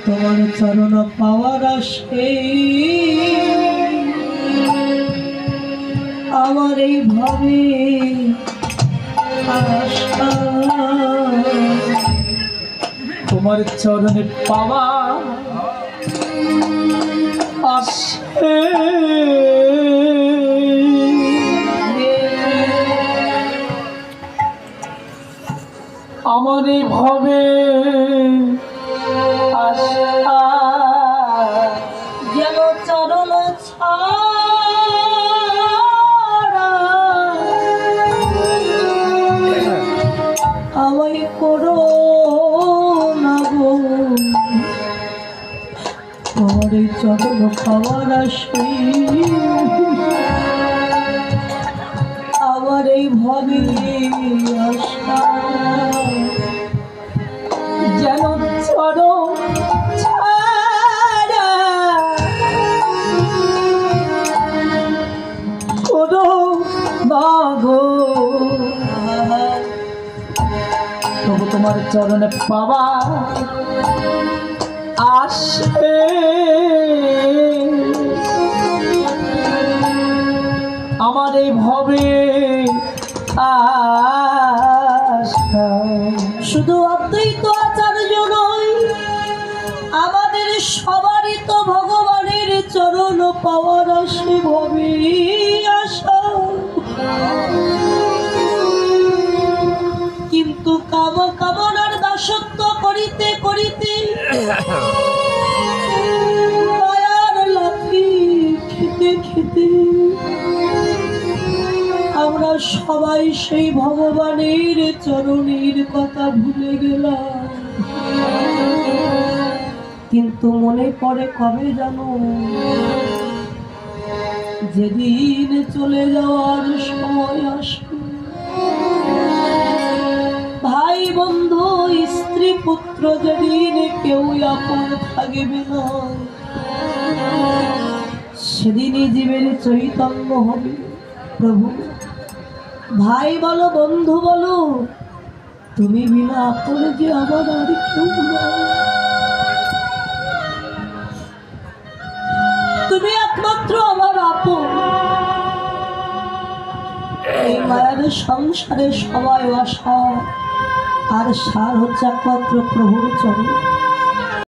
তোমার চরণ পাওয়ার আশে আমার এই ভাবে আশা, তোমার চরণে পাওয়া আশে আমার এই ভাবে আশা, যেন চরণ ছাড়া আমায় করো না গো, তোমার এই চরণ পাওয়ার আশে আমার এই ভাবে আশা, যেন চরণ ছাড়া করো না গো, তবু তোমার চরণে পাওয়া আসে আমার এই ভবে আশা। শুধু অদ্বৈত আচার্য নয়, আমাদের সবারই তো ভগবানের চরণ পাওয়ার আসে ভবে আশা, কিন্তু কামনার দাসত্ব করিতে করিতে মায়ার লাথি খেতে খেতে আমরা সবাই সেই ভগবানের চরণের কথা ভুলে গেলাম। কিন্তু মনে পড়ে কবে জানো, যেদিন চলে যাওয়ার সময় আসবে, ভাই বন্ধু স্ত্রী পুত্র যেদিন কেউ আপন থাকবে না, সেদিনই জীবের চৈতন্য হবে। প্রভু, ভাই বলো বন্ধু বলো, তুমি বিনা আপন যে আমার আর কেউ না, তুমি একমাত্র আমার আপন। এই মায়ের সংসারে সবাই আশা আর সার হচ্ছে একমাত্র প্রভুর চরণ।